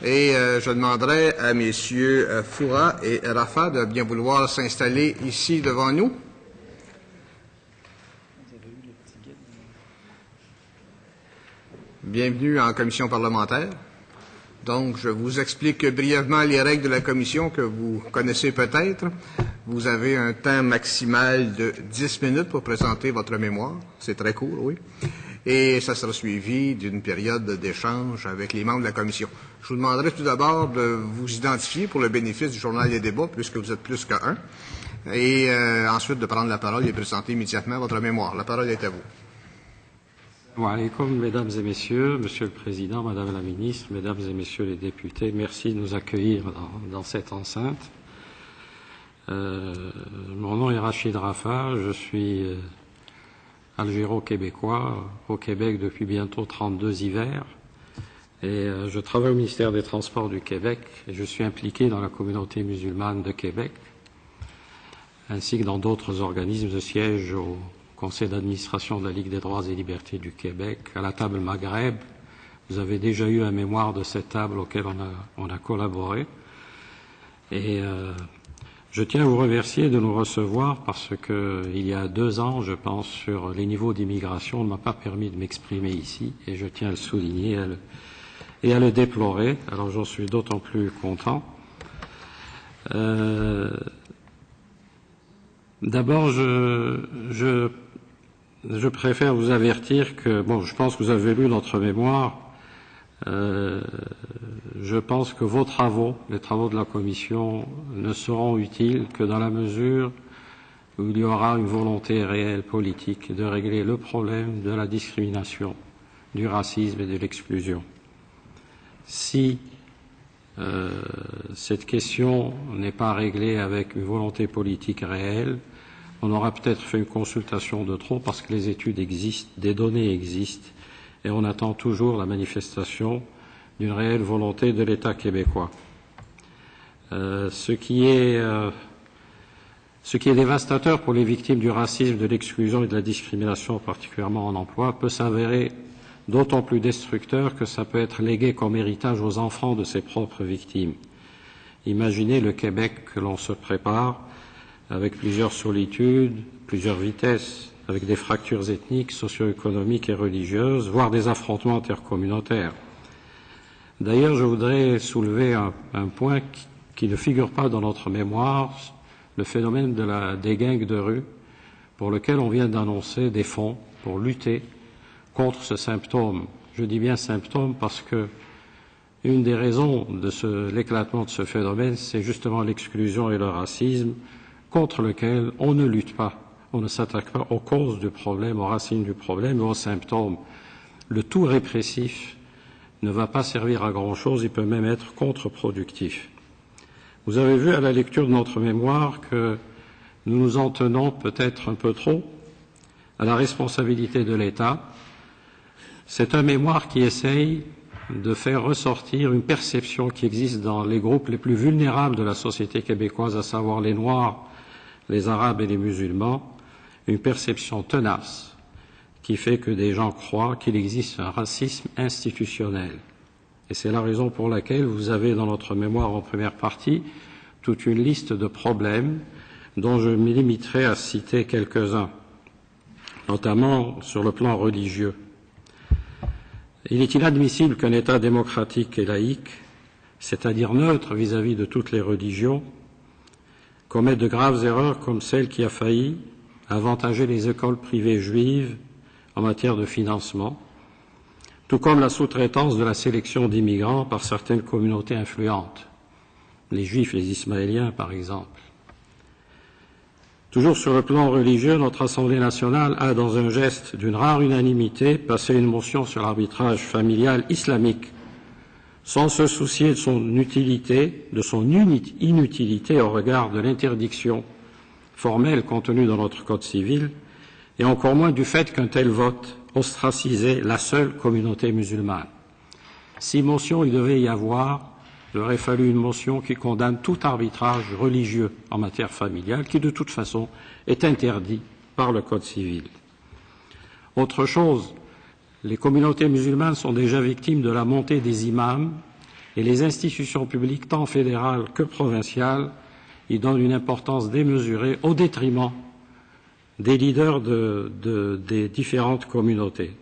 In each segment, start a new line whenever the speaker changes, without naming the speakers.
Et je demanderai à messieurs Foura et Rafa de bien vouloir s'installer ici devant nous. Bienvenue en commission parlementaire. Donc, je vous explique brièvement les règles de la commission que vous connaissez peut-être. Vous avez un temps maximal de 10 minutes pour présenter votre mémoire. C'est très court, oui. Et ça sera suivi d'une période d'échange avec les membres de la commission. Je vous demanderai tout d'abord de vous identifier pour le bénéfice du journal des débats, puisque vous êtes plus qu'un, et ensuite de prendre la parole et présenter immédiatement votre mémoire. La parole est à vous.
Assalamu alaikum, mesdames et messieurs, monsieur le Président, madame la ministre, mesdames et messieurs les députés, merci de nous accueillir dans cette enceinte. Mon nom est Rachid Rafa, je suis algéro-québécois, au Québec depuis bientôt 32 hivers, et je travaille au ministère des Transports du Québec, et je suis impliqué dans la communauté musulmane de Québec, ainsi que dans d'autres organismes. Je siège au Conseil d'administration de la Ligue des droits et libertés du Québec, à la table Maghreb. Vous avez déjà eu un mémoire de cette table auquel on a collaboré. Et je tiens à vous remercier de nous recevoir parce que il y a 2 ans, je pense, sur les niveaux d'immigration, on ne m'a pas permis de m'exprimer ici, et je tiens à le souligner et à le déplorer. Alors j'en suis d'autant plus content. D'abord, je préfère vous avertir que, bon, je pense que vous avez lu notre mémoire. Je pense que vos travaux, les travaux de la Commission, ne seront utiles que dans la mesure où il y aura une volonté réelle politique de régler le problème de la discrimination, du racisme et de l'exclusion. Si cette question n'est pas réglée avec une volonté politique réelle, on aura peut-être fait une consultation de trop parce que les études existent, des données existent, et on attend toujours la manifestation d'une réelle volonté de l'État québécois. Ce qui est dévastateur pour les victimes du racisme, de l'exclusion et de la discrimination, particulièrement en emploi, peut s'avérer d'autant plus destructeur que ça peut être légué comme héritage aux enfants de ses propres victimes. Imaginez le Québec que l'on se prépare avec plusieurs solitudes, plusieurs vitesses, avec des fractures ethniques, socio-économiques et religieuses, voire des affrontements intercommunautaires. D'ailleurs, je voudrais soulever un point qui ne figure pas dans notre mémoire, le phénomène des gangs de rue, pour lequel on vient d'annoncer des fonds pour lutter contre ce symptôme. Je dis bien symptôme parce que une des raisons de l'éclatement de ce phénomène, c'est justement l'exclusion et le racisme, contre lequel on ne lutte pas, on ne s'attaque pas aux causes du problème, aux racines du problème, mais aux symptômes. Le tout répressif ne va pas servir à grand-chose, il peut même être contre-productif. Vous avez vu à la lecture de notre mémoire que nous nous en tenons peut-être un peu trop à la responsabilité de l'État. C'est un mémoire qui essaye de faire ressortir une perception qui existe dans les groupes les plus vulnérables de la société québécoise, à savoir les Noirs, les Arabes et les musulmans, une perception tenace qui fait que des gens croient qu'il existe un racisme institutionnel. Et c'est la raison pour laquelle vous avez dans notre mémoire en première partie toute une liste de problèmes dont je me limiterai à citer quelques-uns, notamment sur le plan religieux. Il est inadmissible qu'un État démocratique et laïque, c'est-à-dire neutre vis-à-vis de toutes les religions, commette de graves erreurs comme celle qui a failli avantager les écoles privées juives en matière de financement, tout comme la sous-traitance de la sélection d'immigrants par certaines communautés influentes, les Juifs, les Ismaéliens par exemple. Toujours sur le plan religieux, notre Assemblée nationale a, dans un geste d'une rare unanimité, passé une motion sur l'arbitrage familial islamique, sans se soucier de son utilité, de son inutilité au regard de l'interdiction formelle contenue dans notre Code civil, et encore moins du fait qu'un tel vote ostracisait la seule communauté musulmane. Si motion il devait y avoir, il aurait fallu une motion qui condamne tout arbitrage religieux en matière familiale, qui de toute façon est interdit par le Code civil. Autre chose, les communautés musulmanes sont déjà victimes de la montée des imams Et les institutions publiques, tant fédérales que provinciales, y donnent une importance démesurée au détriment des leaders des différentes communautés.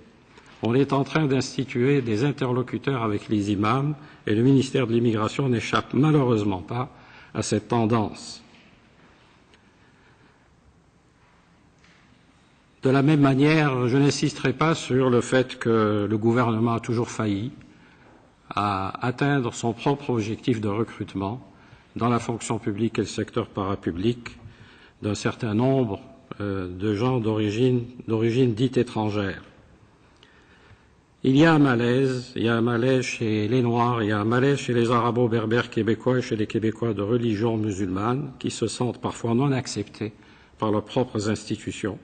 On est en train d'instituer des interlocuteurs avec les imams et le ministère de l'Immigration n'échappe malheureusement pas à cette tendance. De la même manière, je n'insisterai pas sur le fait que le gouvernement a toujours failli à atteindre son propre objectif de recrutement dans la fonction publique et le secteur parapublic d'un certain nombre de gens d'origine dite étrangère. Il y a un malaise chez les Noirs, il y a un malaise chez les Arabo-Berbères québécois et chez les Québécois de religion musulmane qui se sentent parfois non acceptés par leurs propres institutions.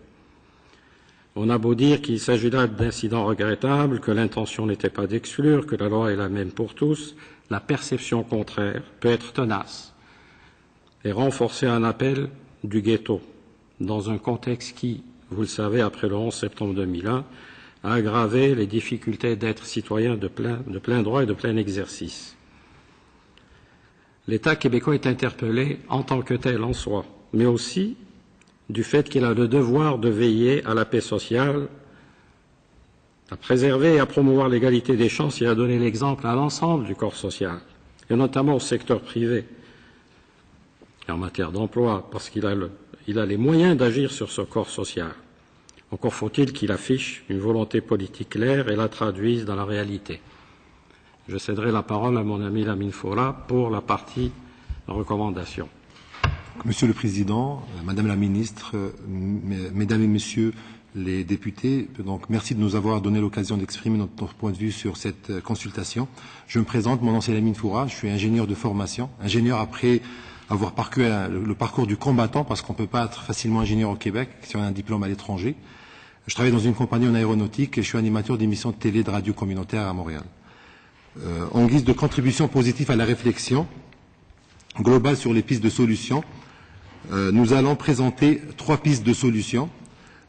On a beau dire qu'il s'agit là d'incidents regrettables, que l'intention n'était pas d'exclure, que la loi est la même pour tous, la perception contraire peut être tenace et renforcer un appel du ghetto dans un contexte qui, vous le savez, après le 11 septembre 2001, a aggravé les difficultés d'être citoyen de plein droit et de plein exercice. L'État québécois est interpellé en tant que tel en soi, mais aussi du fait qu'il a le devoir de veiller à la paix sociale, à préserver et à promouvoir l'égalité des chances et à donner l'exemple à l'ensemble du corps social, et notamment au secteur privé, et en matière d'emploi, parce qu'il a les moyens d'agir sur ce corps social. Encore faut-il qu'il affiche une volonté politique claire et la traduise dans la réalité. Je céderai la parole à mon ami Lamine Foura pour la partie recommandation.
Monsieur le Président, Madame la Ministre, Mesdames et Messieurs les députés, donc merci de nous avoir donné l'occasion d'exprimer notre point de vue sur cette consultation. Je me présente, mon nom c'est Lamine Foura, je suis ingénieur de formation, ingénieur après avoir parcouru le parcours du combattant, parce qu'on ne peut pas être facilement ingénieur au Québec si on a un diplôme à l'étranger. Je travaille dans une compagnie en aéronautique et je suis animateur d'émissions de télé de radio communautaire à Montréal. En guise de contribution positive à la réflexion globale sur les pistes de solutions, nous allons présenter 3 pistes de solutions.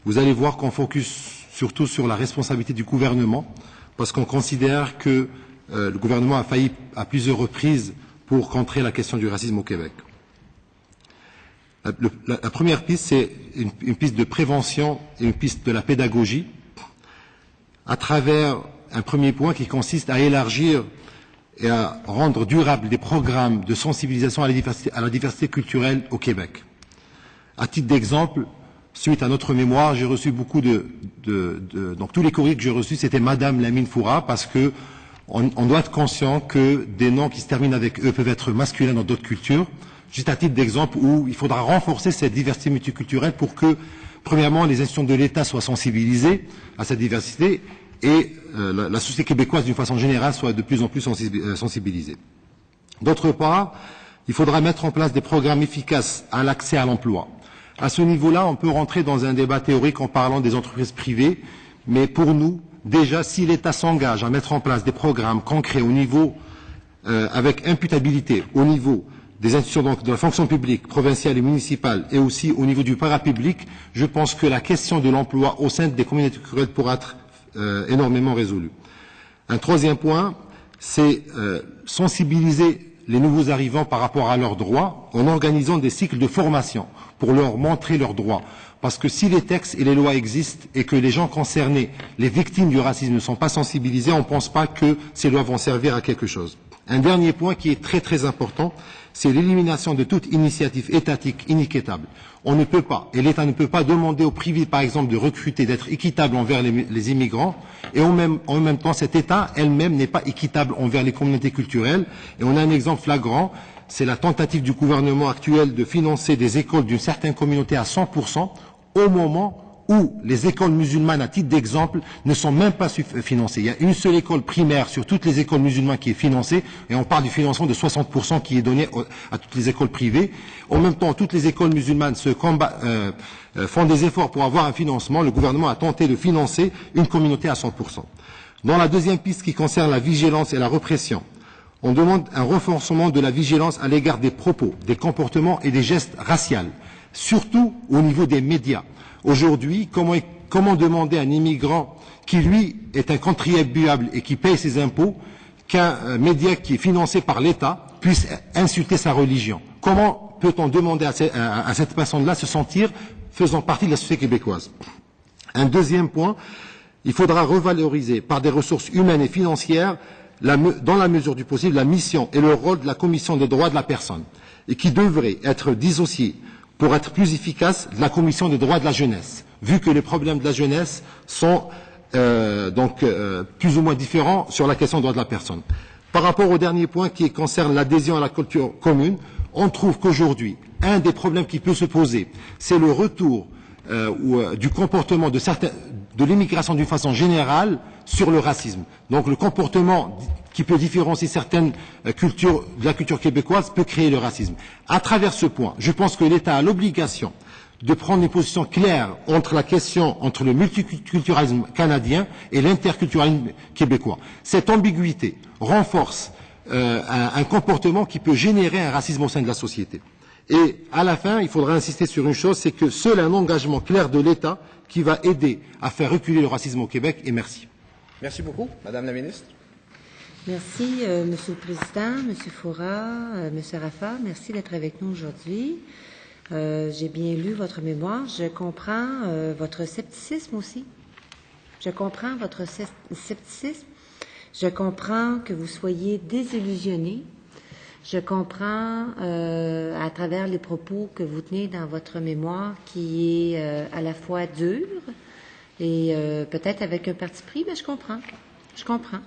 Vous allez voir qu'on focus surtout sur la responsabilité du gouvernement, parce qu'on considère que le gouvernement a failli à plusieurs reprises pour contrer la question du racisme au Québec. La première piste, c'est une piste de prévention et une piste de la pédagogie, à travers un premier point qui consiste à élargir et à rendre durables des programmes de sensibilisation à la diversité culturelle au Québec. À titre d'exemple, suite à notre mémoire, j'ai reçu beaucoup donc tous les courriers que j'ai reçus, c'était Madame Lamine Foura, parce que on doit être conscient que des noms qui se terminent avec eux peuvent être masculins dans d'autres cultures. Juste à titre d'exemple où il faudra renforcer cette diversité multiculturelle pour que, premièrement, les institutions de l'État soient sensibilisées à cette diversité et la société québécoise, d'une façon générale, soit de plus en plus sensibilisée. D'autre part, il faudra mettre en place des programmes efficaces à l'accès à l'emploi. À ce niveau-là, on peut rentrer dans un débat théorique en parlant des entreprises privées, mais pour nous, déjà, si l'État s'engage à mettre en place des programmes concrets au niveau, avec imputabilité, au niveau des institutions donc, de la fonction publique, provinciale et municipale, et aussi au niveau du parapublic, je pense que la question de l'emploi au sein des communautés culturelles pourra être énormément résolue. Un troisième point, c'est sensibiliser les nouveaux arrivants par rapport à leurs droits en organisant des cycles de formation pour leur montrer leurs droits. Parce que si les textes et les lois existent et que les gens concernés, les victimes du racisme, ne sont pas sensibilisés, on ne pense pas que ces lois vont servir à quelque chose. Un dernier point qui est très très important, c'est l'élimination de toute initiative étatique inéquitable. On ne peut pas, et l'État ne peut pas demander au privé, par exemple, de recruter, d'être équitable envers les immigrants, et en même temps, cet État elle-même n'est pas équitable envers les communautés culturelles. Et on a un exemple flagrant, c'est la tentative du gouvernement actuel de financer des écoles d'une certaine communauté à 100%, au moment où les écoles musulmanes, à titre d'exemple, ne sont même pas financées. Il y a une seule école primaire sur toutes les écoles musulmanes qui est financée, et on parle du financement de 60% qui est donné à toutes les écoles privées. En même temps, toutes les écoles musulmanes font des efforts pour avoir un financement. Le gouvernement a tenté de financer une communauté à 100%. Dans la deuxième piste qui concerne la vigilance et la répression, on demande un renforcement de la vigilance à l'égard des propos, des comportements et des gestes raciaux, surtout au niveau des médias. Aujourd'hui, comment demander à un immigrant qui, lui, est un contribuable et qui paye ses impôts, qu'un média qui est financé par l'État puisse insulter sa religion? Comment peut-on demander à cette personne-là se sentir faisant partie de la société québécoise? Un deuxième point, il faudra revaloriser par des ressources humaines et financières, dans la mesure du possible, la mission et le rôle de la Commission des droits de la personne, et qui devrait être dissocié pour être plus efficace de la Commission des droits de la jeunesse, vu que les problèmes de la jeunesse sont plus ou moins différents sur la question des droits de la personne. Par rapport au dernier point qui concerne l'adhésion à la culture commune, on trouve qu'aujourd'hui, un des problèmes qui peut se poser, c'est le retour du comportement de l'immigration d'une façon générale sur le racisme. Donc le comportement qui peut différencier certaines cultures de la culture québécoise peut créer le racisme. À travers ce point, je pense que l'État a l'obligation de prendre une position claire entre le multiculturalisme canadien et l'interculturalisme québécois. Cette ambiguïté renforce un comportement qui peut générer un racisme au sein de la société. Et à la fin, il faudra insister sur une chose, c'est que seul un engagement clair de l'État qui va aider à faire reculer le racisme au Québec. Et merci.
Merci beaucoup. Madame la ministre.
Merci, Monsieur le Président, Monsieur Foura, Monsieur Rafa. Merci d'être avec nous aujourd'hui. J'ai bien lu votre mémoire. Je comprends votre scepticisme aussi. Je comprends votre scepticisme. Je comprends que vous soyez désillusionné. Je comprends à travers les propos que vous tenez dans votre mémoire qui est à la fois dur et peut-être avec un parti pris, mais je comprends. Je comprends.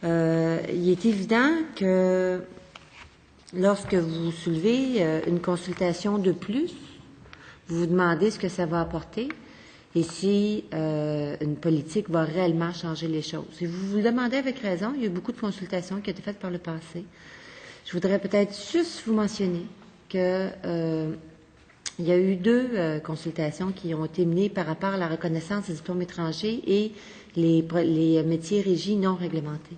Il est évident que lorsque vous soulevez une consultation de plus, vous vous demandez ce que ça va apporter et si une politique va réellement changer les choses. Et vous vous demandez avec raison, il y a eu beaucoup de consultations qui ont été faites par le passé. Je voudrais peut-être juste vous mentionner que il y a eu 2 consultations qui ont été menées par rapport à la reconnaissance des diplômes étrangers et les métiers régis non réglementés.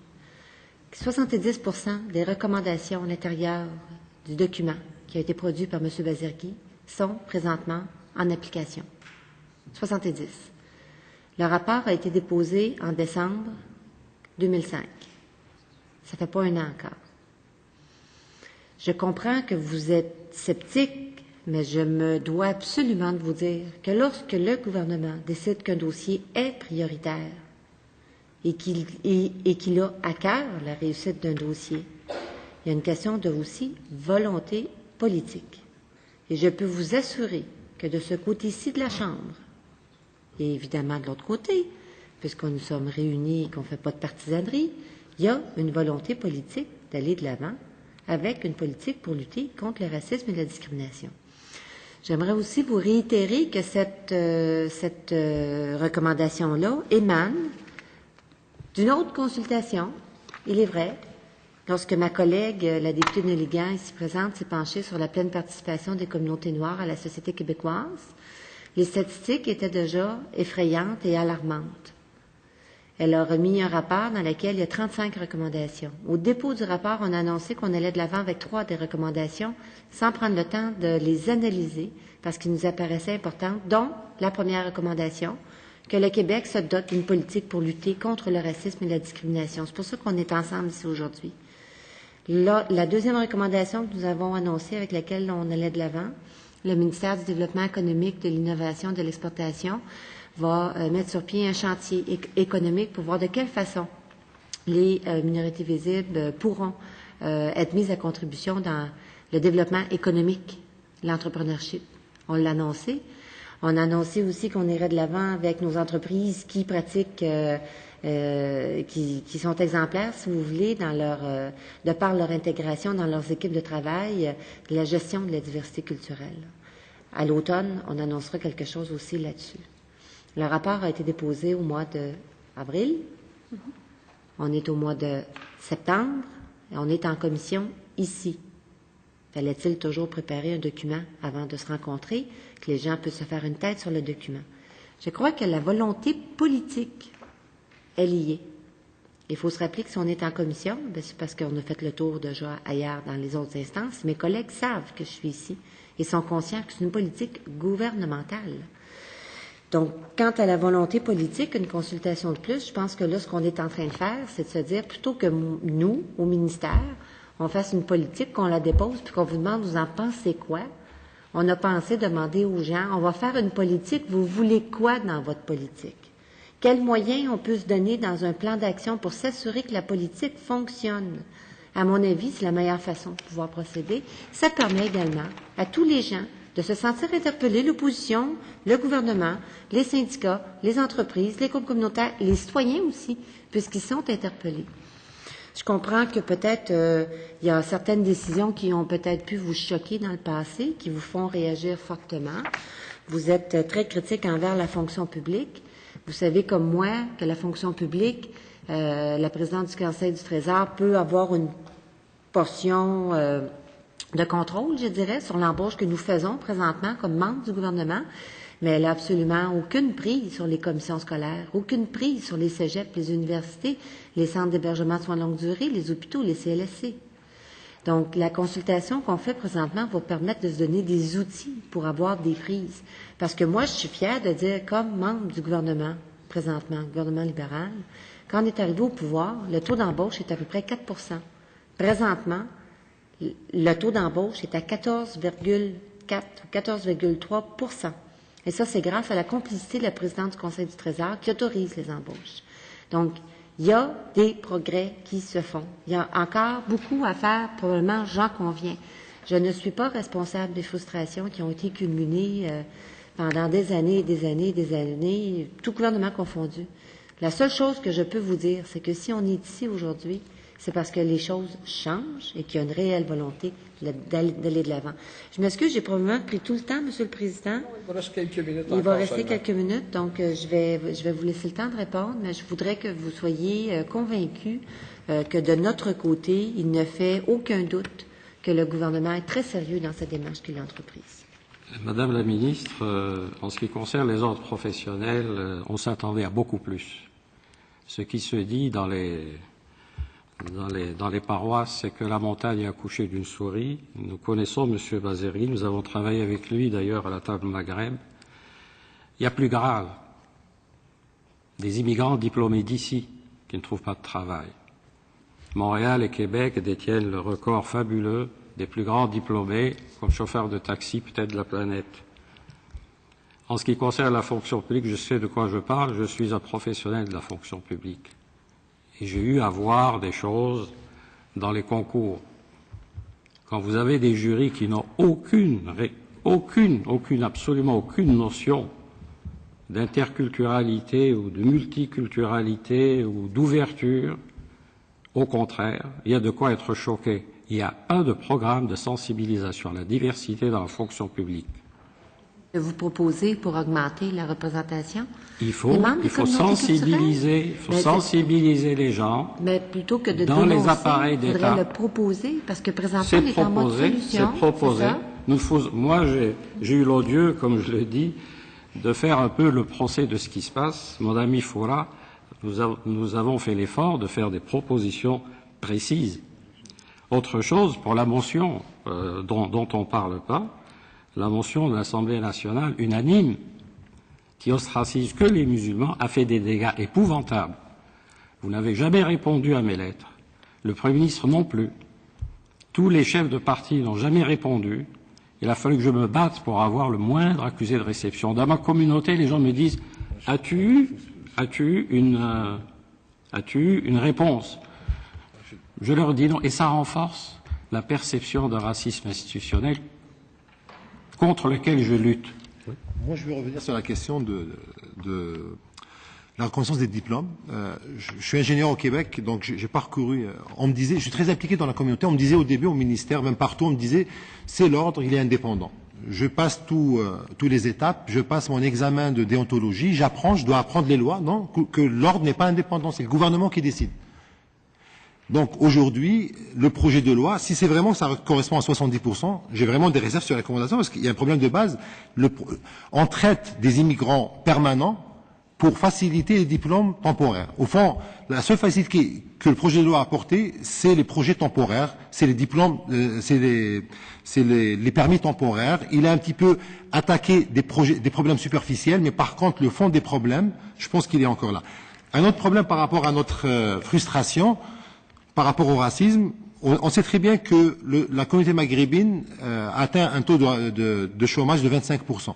70% des recommandations à l'intérieur du document qui a été produit par M. Bazirki sont présentement en application. 70. Le rapport a été déposé en décembre 2005. Ça fait pas un an encore. Je comprends que vous êtes sceptique, mais je me dois absolument de vous dire que lorsque le gouvernement décide qu'un dossier est prioritaire et qu'il a à cœur la réussite d'un dossier, il y a une question de aussi volonté politique. Et je peux vous assurer que de ce côté-ci de la Chambre, et évidemment de l'autre côté, puisque nous sommes réunis et qu'on ne fait pas de partisanerie, il y a une volonté politique d'aller de l'avant avec une politique pour lutter contre le racisme et la discrimination. J'aimerais aussi vous réitérer que cette recommandation-là émane d'une autre consultation, il est vrai, lorsque ma collègue, la députée Nelligan, ici présente, s'est penchée sur la pleine participation des communautés noires à la société québécoise, les statistiques étaient déjà effrayantes et alarmantes. Elle a remis un rapport dans lequel il y a 35 recommandations. Au dépôt du rapport, on a annoncé qu'on allait de l'avant avec 3 des recommandations, sans prendre le temps de les analyser, parce qu'ils nous apparaissaient importantes, dont la première recommandation, que le Québec se dote d'une politique pour lutter contre le racisme et la discrimination. C'est pour ça qu'on est ensemble ici aujourd'hui. La deuxième recommandation que nous avons annoncée, avec laquelle on allait de l'avant, le ministère du Développement économique, de l'Innovation et de l'Exportation va mettre sur pied un chantier économique pour voir de quelle façon les minorités visibles pourront être mises à contribution dans le développement économique, l'entrepreneurship. On l'a annoncé. On a annoncé aussi qu'on irait de l'avant avec nos entreprises qui pratiquent, qui sont exemplaires, si vous voulez, dans de par leur intégration dans leurs équipes de travail, la gestion de la diversité culturelle. À l'automne, on annoncera quelque chose aussi là-dessus. Le rapport a été déposé au mois d'avril. On est au mois de septembre et on est en commission ici. Fallait-il toujours préparer un document avant de se rencontrer, que les gens puissent se faire une tête sur le document? Je crois que la volonté politique est liée. Il faut se rappeler que si on est en commission, c'est parce qu'on a fait le tour déjà ailleurs dans les autres instances. Mes collègues savent que je suis ici et sont conscients que c'est une politique gouvernementale. Donc, quant à la volonté politique, une consultation de plus, je pense que là, ce qu'on est en train de faire, c'est de se dire, plutôt que nous, au ministère, on fasse une politique, qu'on la dépose, puis qu'on vous demande, vous en pensez quoi? On a pensé demander aux gens, on va faire une politique, vous voulez quoi dans votre politique? Quels moyens on peut se donner dans un plan d'action pour s'assurer que la politique fonctionne? À mon avis, c'est la meilleure façon de pouvoir procéder. Ça permet également à tous les gens de se sentir interpellés, l'opposition, le gouvernement, les syndicats, les entreprises, les groupes communautaires, les citoyens aussi, puisqu'ils sont interpellés. Je comprends que peut-être il y a certaines décisions qui ont peut-être pu vous choquer dans le passé, qui vous font réagir fortement. Vous êtes très critique envers la fonction publique. Vous savez comme moi que la fonction publique, la présidente du Conseil du Trésor peut avoir une portion de contrôle, je dirais, sur l'embauche que nous faisons présentement comme membres du gouvernement, mais elle n'a absolument aucune prise sur les commissions scolaires, aucune prise sur les cégeps, les universités, les centres d'hébergement de soins de longue durée, les hôpitaux, les CLSC. Donc, la consultation qu'on fait présentement va permettre de se donner des outils pour avoir des prises. Parce que moi, je suis fière de dire, comme membre du gouvernement, présentement, gouvernement libéral, quand on est arrivé au pouvoir, le taux d'embauche est à peu près 4 %. Présentement, le taux d'embauche est à 14,4 ou 14,3 %. Et ça, c'est grâce à la complicité de la présidente du Conseil du Trésor qui autorise les embauches. Donc, il y a des progrès qui se font. Il y a encore beaucoup à faire, probablement, j'en conviens. Je ne suis pas responsable des frustrations qui ont été cumulées pendant des années, tout gouvernement confondu. La seule chose que je peux vous dire, c'est que si on est ici aujourd'hui, c'est parce que les choses changent et qu'il y a une réelle volonté d'aller de l'avant. Je m'excuse, j'ai probablement pris tout le temps, Monsieur le Président.
Il reste quelques minutes.
Il va rester quelques minutes, donc je vais vous laisser le temps de répondre, mais je voudrais que vous soyez convaincus que de notre côté, il ne fait aucun doute que le gouvernement est très sérieux dans cette démarche qu'il a entreprise.
Madame la ministre, en ce qui concerne les ordres professionnels, on s'attendait à beaucoup plus. Ce qui se dit dans les paroisses, c'est que la montagne a accouché d'une souris. Nous connaissons M. Bazeri, nous avons travaillé avec lui d'ailleurs à la table Maghreb. Il y a plus grave, des immigrants diplômés d'ici qui ne trouvent pas de travail. Montréal et Québec détiennent le record fabuleux des plus grands diplômés comme chauffeurs de taxi peut-être de la planète. En ce qui concerne la fonction publique, je sais de quoi je parle, je suis un professionnel de la fonction publique. Et j'ai eu à voir des choses dans les concours. Quand vous avez des jurys qui n'ont absolument aucune notion d'interculturalité ou de multiculturalité ou d'ouverture, au contraire, il y a de quoi être choqué. Il y a pas de programme de sensibilisation à la diversité dans la fonction publique.
Vous proposez pour augmenter la représentation?
Il faut sensibiliser les gens.
Mais plutôt que de
dans les appareils
d'État. Il faudrait le proposer, parce que présentement, on est en mode solution.
C'est proposé. Moi, j'ai eu l'odieux, comme je le dis, de faire un peu le procès de ce qui se passe. Mon ami Foura, nous avons fait l'effort de faire des propositions précises. Autre chose, pour la motion dont on ne parle pas, la motion de l'Assemblée nationale unanime qui ostracise que les musulmans a fait des dégâts épouvantables. Vous n'avez jamais répondu à mes lettres. Le Premier ministre non plus. Tous les chefs de parti n'ont jamais répondu. Il a fallu que je me batte pour avoir le moindre accusé de réception. Dans ma communauté, les gens me disent « As-tu eu une réponse ?» Je leur dis non. Et ça renforce la perception d'un racisme institutionnel contre lequel je lutte.
Oui. Moi, je veux revenir sur la question de la reconnaissance des diplômes. Je suis ingénieur au Québec, donc j'ai parcouru. On me disait, je suis très impliqué dans la communauté. On me disait au début, au ministère, même partout, on me disait, c'est l'ordre, il est indépendant. Je passe tous les étapes, je passe mon examen de déontologie, j'apprends, je dois apprendre les lois. Non, que l'ordre n'est pas indépendant, c'est le gouvernement qui décide. Donc aujourd'hui, le projet de loi, si c'est vraiment ça correspond à 70%, j'ai vraiment des réserves sur la recommandation parce qu'il y a un problème de base. On traite des immigrants permanents pour faciliter les diplômes temporaires. Au fond, la seule facilité que le projet de loi a apporté, c'est les projets temporaires, c'est les diplômes, c'est les permis temporaires. Il a un petit peu attaqué des problèmes superficiels, mais par contre, le fond des problèmes, je pense qu'il est encore là. Un autre problème par rapport à notre frustration, par rapport au racisme, on sait très bien que la communauté maghrébine a atteint un taux de chômage de 25%.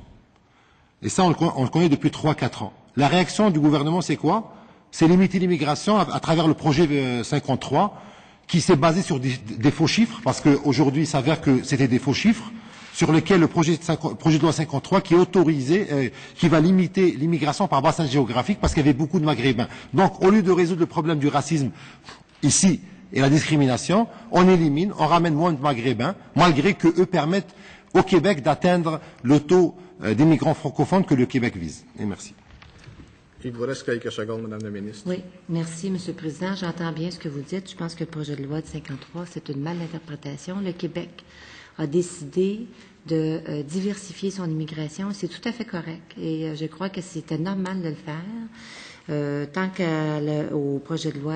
Et ça, on le connaît depuis 3-4 ans. La réaction du gouvernement, c'est quoi? C'est limiter l'immigration à travers le projet 53, qui s'est basé sur des faux chiffres, parce qu'aujourd'hui, il s'avère que c'était des faux chiffres, sur lesquels le projet de loi 53 qui est autorisé, qui va limiter l'immigration par bassin géographique, parce qu'il y avait beaucoup de Maghrébins. Donc, au lieu de résoudre le problème du racisme ici et la discrimination, on élimine, on ramène moins de Maghrébins, malgré que eux permettent au Québec d'atteindre le taux d'immigrants francophones que le Québec vise. Et merci.
Il vous reste quelques secondes, Madame la ministre.
Oui, merci, Monsieur le Président. J'entends bien ce que vous dites. Je pense que le projet de loi de 53, c'est une malinterprétation. Le Québec a décidé de diversifier son immigration. C'est tout à fait correct. Et je crois que c'était normal de le faire. Tant qu'au projet de loi,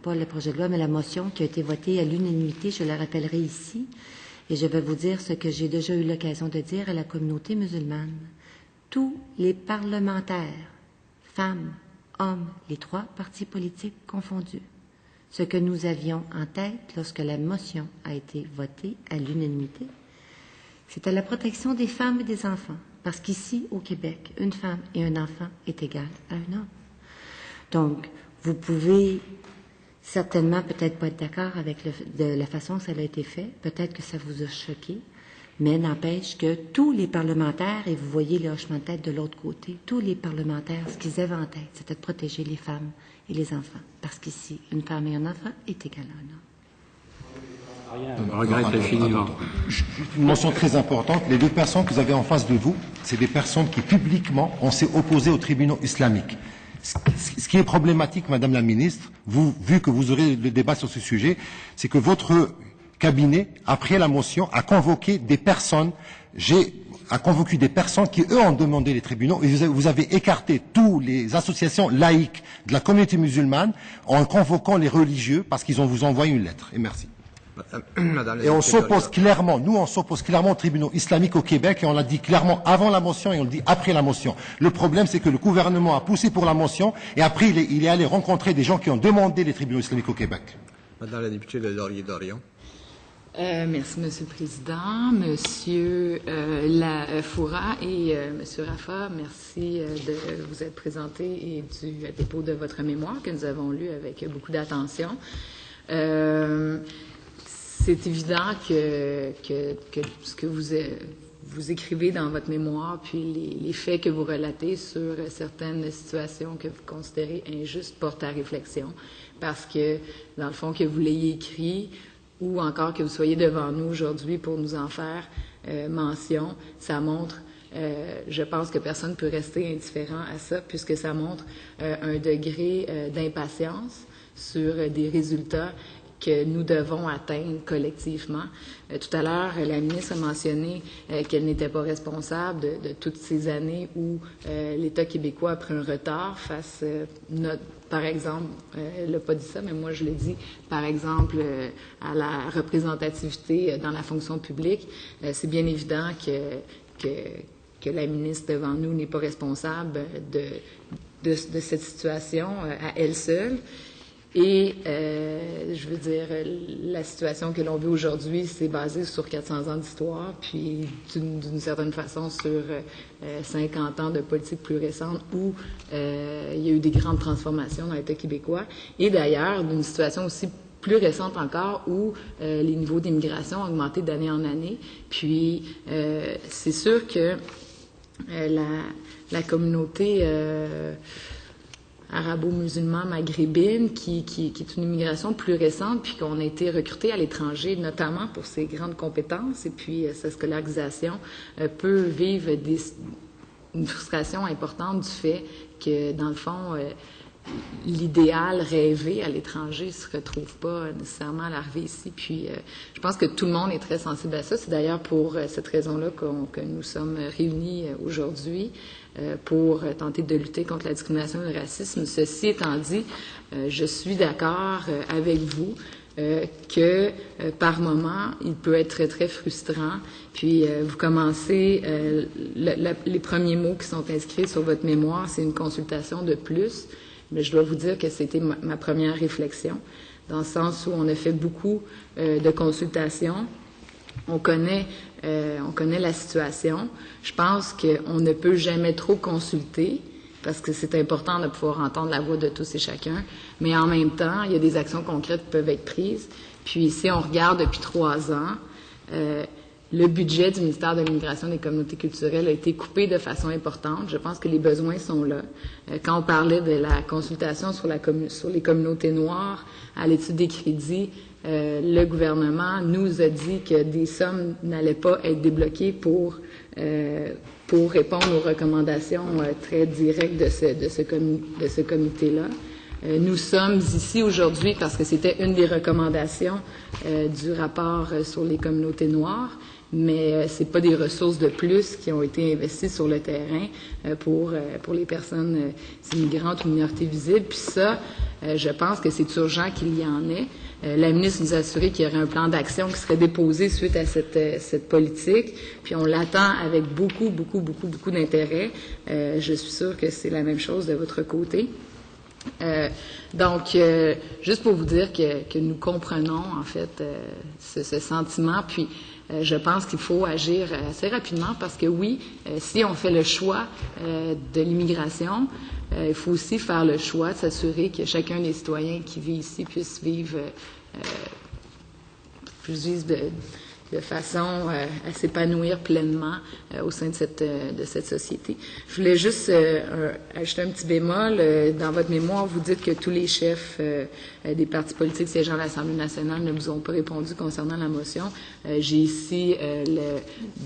pas le projet de loi, mais la motion qui a été votée à l'unanimité, je la rappellerai ici. Et je vais vous dire ce que j'ai déjà eu l'occasion de dire à la communauté musulmane. Tous les parlementaires, femmes, hommes, les 3 partis politiques confondus, ce que nous avions en tête lorsque la motion a été votée à l'unanimité, c'était la protection des femmes et des enfants. Parce qu'ici, au Québec, une femme et un enfant est égal à un homme. Donc, vous pouvez certainement peut-être pas être d'accord avec de la façon que ça a été fait. Peut-être que ça vous a choqué. Mais n'empêche que tous les parlementaires, et vous voyez les hochements de tête de l'autre côté, tous les parlementaires, ce qu'ils avaient en tête, c'était de protéger les femmes et les enfants. Parce qu'ici, une femme et un enfant est égal à un homme.
Je regrette infiniment.
Une mention très importante, les 2 personnes que vous avez en face de vous, c'est des personnes qui publiquement ont s'est opposées aux tribunaux islamiques. Ce qui est problématique, Madame la Ministre, vu que vous aurez le débat sur ce sujet, c'est que votre cabinet, après la motion, a convoqué des personnes, qui, eux, ont demandé les tribunaux, et vous avez écarté toutes les associations laïques de la communauté musulmane en convoquant les religieux parce qu'ils vous envoyé une lettre. Et merci. Et on s'oppose clairement, nous on s'oppose clairement aux tribunaux islamiques au Québec, et on l'a dit clairement avant la motion et on le dit après la motion. Le problème, c'est que le gouvernement a poussé pour la motion et après il est allé rencontrer des gens qui ont demandé les tribunaux islamiques au Québec.
Madame la députée de Laurier-Dorion.
Merci, Monsieur le Président. Monsieur Foura et Monsieur Rafa, merci de vous être présenté et du dépôt de votre mémoire que nous avons lu avec beaucoup d'attention. C'est évident que ce que vous écrivez dans votre mémoire, puis les faits que vous relatez sur certaines situations que vous considérez injustes portent à réflexion, parce que, dans le fond, que vous l'ayez écrit, ou encore que vous soyez devant nous aujourd'hui pour nous en faire mention, ça montre, je pense que personne ne peut rester indifférent à ça, puisque ça montre un degré d'impatience sur des résultats que nous devons atteindre collectivement. Tout à l'heure, la ministre a mentionné qu'elle n'était pas responsable de toutes ces années où l'État québécois a pris un retard face, par exemple, elle n'a pas dit ça, mais moi je le dis, par exemple, à la représentativité dans la fonction publique. C'est bien évident que la ministre devant nous n'est pas responsable de cette situation à elle seule. Et, je veux dire, la situation que l'on vit aujourd'hui, c'est basé sur 400 ans d'histoire, puis d'une certaine façon sur 50 ans de politique plus récente où il y a eu des grandes transformations dans l'État québécois. Et d'ailleurs, d'une situation aussi plus récente encore où les niveaux d'immigration ont augmenté d'année en année. Puis, c'est sûr que la communauté arabo-musulman maghrébine, qui est une immigration plus récente, puis qu'on a été recruté à l'étranger, notamment pour ses grandes compétences et puis sa scolarisation, peut vivre une frustration importante du fait que, dans le fond, l'idéal rêvé à l'étranger se retrouve pas nécessairement à l'arrivée ici. Puis, je pense que tout le monde est très sensible à ça. C'est d'ailleurs pour cette raison-là que nous sommes réunis aujourd'hui pour tenter de lutter contre la discrimination et le racisme. Ceci étant dit, je suis d'accord avec vous que par moment, il peut être très, très frustrant. Puis, vous commencez, les premiers mots qui sont inscrits sur votre mémoire, c'est une consultation de plus. Mais je dois vous dire que c'était ma première réflexion, dans le sens où on a fait beaucoup de consultations. On connaît la situation. Je pense qu'on ne peut jamais trop consulter, parce que c'est important de pouvoir entendre la voix de tous et chacun. Mais en même temps, il y a des actions concrètes qui peuvent être prises. Puis si on regarde depuis 3 ans, le budget du ministère de l'Immigration et des communautés culturelles a été coupé de façon importante. Je pense que les besoins sont là. Quand on parlait de la consultation sur les communautés noires, à l'étude des crédits, le gouvernement nous a dit que des sommes n'allaient pas être débloquées pour répondre aux recommandations très directes de ce comité-là. Nous sommes ici aujourd'hui parce que c'était une des recommandations du rapport sur les communautés noires, mais c'est pas des ressources de plus qui ont été investies sur le terrain pour les personnes immigrantes ou minorités visibles. Puis ça, je pense que c'est urgent qu'il y en ait. La ministre nous a assuré qu'il y aurait un plan d'action qui serait déposé suite à cette politique. Puis on l'attend avec beaucoup d'intérêt. Je suis sûre que c'est la même chose de votre côté. Donc, juste pour vous dire que nous comprenons en fait ce sentiment, puis je pense qu'il faut agir assez rapidement parce que oui, si on fait le choix de l'immigration, il faut aussi faire le choix de s'assurer que chacun des citoyens qui vit ici puisse vivre de façon à s'épanouir pleinement au sein de cette société. Je voulais juste ajouter un petit bémol. Dans votre mémoire, vous dites que tous les chefs des partis politiques siégeant à l'Assemblée nationale ne vous ont pas répondu concernant la motion. J'ai ici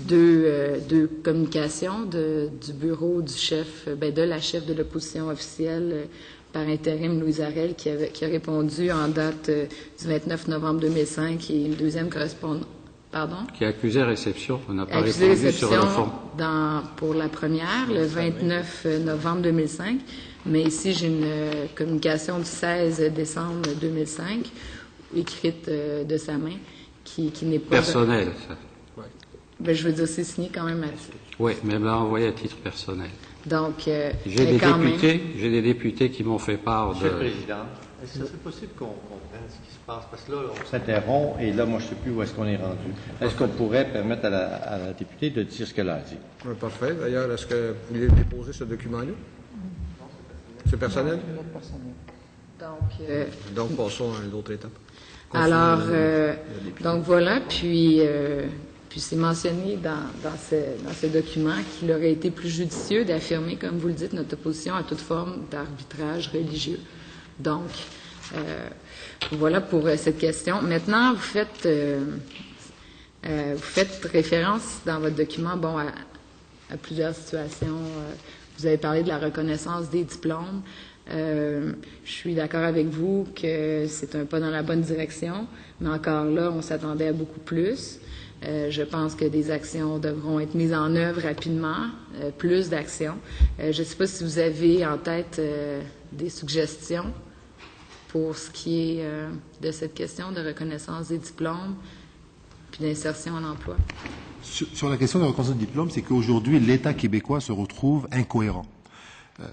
deux communications du bureau du chef, de la chef de l'opposition officielle par intérim, Louise Arel, qui a répondu en date du 29 novembre 2005 et le deuxième correspondant. Pardon? Qui accusait réception. On n'a pas répondu sur le fond. Pour la première, le 29 novembre 2005. Mais ici, j'ai une communication du 16 décembre 2005, écrite de sa main, qui n'est pas... Personnelle, ça. Ouais. Je veux dire, c'est signé quand même à titre. Oui, mais elle m'a envoyé à titre personnel. Donc, j'ai des députés qui m'ont fait part de... Monsieur le Président, est-ce que c'est possible qu'on comprenne ce qui se passe? Parce que là, on s'interrompt et là, moi, je ne sais plus où est-ce qu'on est rendu. Est-ce qu'on pourrait permettre à la députée de dire ce qu'elle a dit? Oui, parfait. D'ailleurs, est-ce que vous voulez déposer ce document-là? C'est personnel? Donc, passons à une autre étape. Alors, donc voilà, puis c'est mentionné dans ce document qu'il aurait été plus judicieux d'affirmer, comme vous le dites, notre opposition à toute forme d'arbitrage religieux. Donc, voilà pour cette question. Maintenant, vous faites référence dans votre document, à plusieurs situations. Vous avez parlé de la reconnaissance des diplômes. Je suis d'accord avec vous que c'est un pas dans la bonne direction, mais encore là, on s'attendait à beaucoup plus. Je pense que des actions devront être mises en œuvre rapidement, plus d'actions. Je ne sais pas si vous avez en tête des suggestions pour ce qui est de cette question de reconnaissance des diplômes puis d'insertion en emploi.
Sur la question de la reconnaissance des diplômes, c'est qu'aujourd'hui, l'État québécois se retrouve incohérent.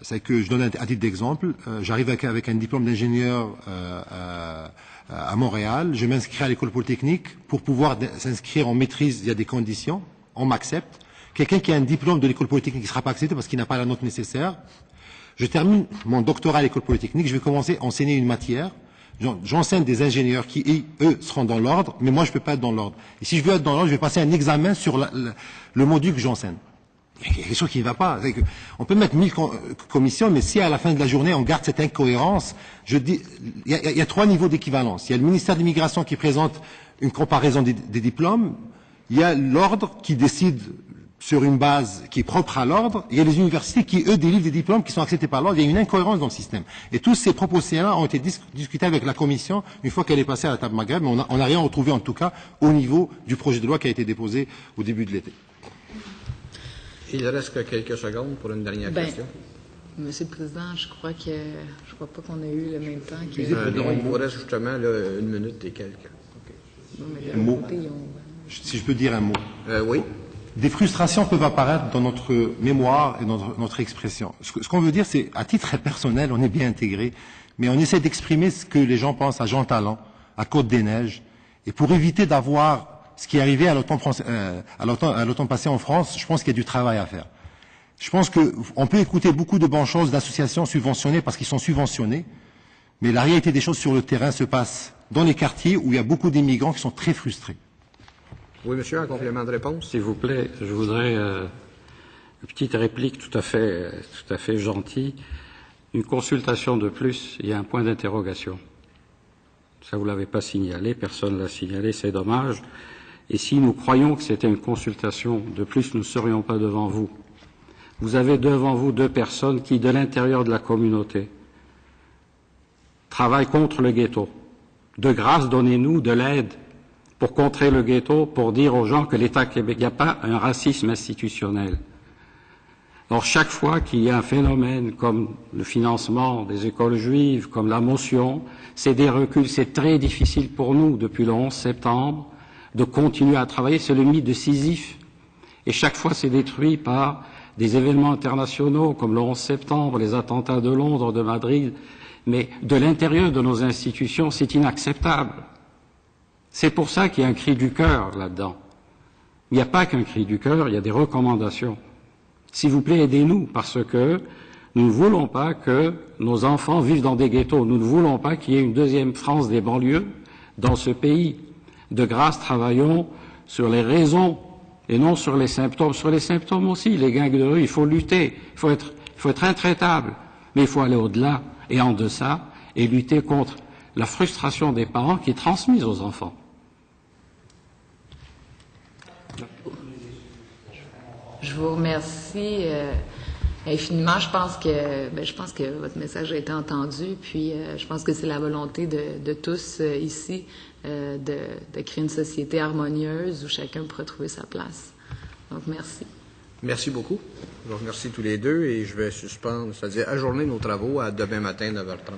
C'est que, je donne un titre d'exemple, j'arrive avec un diplôme d'ingénieur à Montréal, je m'inscris à l'école polytechnique. Pour pouvoir s'inscrire en maîtrise, il y a des conditions, on m'accepte. Quelqu'un qui a un diplôme de l'école polytechnique ne sera pas accepté parce qu'il n'a pas la note nécessaire. Je termine mon doctorat à l'école polytechnique, je vais commencer à enseigner une matière. J'enseigne des ingénieurs qui, eux, seront dans l'ordre, mais moi, je ne peux pas être dans l'ordre. Et si je veux être dans l'ordre, je vais passer un examen sur le module que j'enseigne. Il y a quelque chose qui ne va pas. On peut mettre 1000 commissions, mais si à la fin de la journée, on garde cette incohérence, je dis, il y a 3 niveaux d'équivalence. Il y a le ministère de l'Immigration qui présente une comparaison des diplômes. Il y a l'ordre qui décide sur une base qui est propre à l'ordre. Il y a les universités qui, eux, délivrent des diplômes qui sont acceptés par l'ordre. Il y a une incohérence dans le système. Et tous ces propositions-là ont été discutés avec la Commission une fois qu'elle est passée à la table Maghreb, mais on n'a rien retrouvé, en tout cas, au niveau du projet de loi qui a été déposé au début de l'été.
Il reste que quelques secondes pour une dernière question.
Monsieur le Président, je crois pas qu'on a eu le même temps que...
Non, il vous reste justement là, 1 minute et quelques. Okay.
Non, mais
Un mot. Si je peux dire un mot.
Oui.
Des frustrations peuvent apparaître dans notre mémoire et dans notre expression. Ce qu'on veut dire, c'est, à titre personnel, on est bien intégré, mais on essaie d'exprimer ce que les gens pensent à Jean Talon, à Côte-des-Neiges, et pour éviter d'avoir ce qui est arrivé à l'automne passé en France, je pense qu'il y a du travail à faire. Je pense qu'on peut écouter beaucoup de bonnes choses d'associations subventionnées parce qu'ils sont subventionnés, mais la réalité des choses sur le terrain se passe dans les quartiers où il y a beaucoup d'immigrants qui sont très frustrés.
Oui, monsieur, un complément de réponse.
S'il vous plaît, je voudrais une petite réplique tout à fait gentille. Une consultation de plus, il y a un point d'interrogation. Ça, vous l'avez pas signalé, personne l'a signalé, c'est dommage. Et si nous croyons que c'était une consultation de plus, nous ne serions pas devant vous. Vous avez devant vous 2 personnes qui, de l'intérieur de la communauté, travaillent contre le ghetto. De grâce, donnez-nous de l'aide pour contrer le ghetto, pour dire aux gens que l'État québécois, il n'y a pas un racisme institutionnel. Alors, chaque fois qu'il y a un phénomène comme le financement des écoles juives, comme la motion, c'est des reculs. C'est très difficile pour nous, depuis le 11 septembre, de continuer à travailler. C'est le mythe de Sisyphe. Et chaque fois, c'est détruit par des événements internationaux, comme le 11 septembre, les attentats de Londres, de Madrid. Mais de l'intérieur de nos institutions, c'est inacceptable. C'est pour ça qu'il y a un cri du cœur là-dedans. Il n'y a pas qu'un cri du cœur, il y a des recommandations. S'il vous plaît, aidez-nous, parce que nous ne voulons pas que nos enfants vivent dans des ghettos. Nous ne voulons pas qu'il y ait une deuxième France des banlieues dans ce pays. De grâce, travaillons sur les raisons et non sur les symptômes. Sur les symptômes aussi, les gangs de rue, il faut lutter, il faut être intraitable, mais il faut aller au-delà et en deçà et lutter contre la frustration des parents qui est transmise aux enfants.
Je vous remercie infiniment. Je pense que votre message a été entendu, puis je pense que c'est la volonté de tous ici de créer une société harmonieuse où chacun pourra trouver sa place. Donc, merci.
Merci beaucoup. Je vous remercie tous les deux et je vais suspendre, c'est-à-dire ajourner nos travaux à demain matin, 9h30.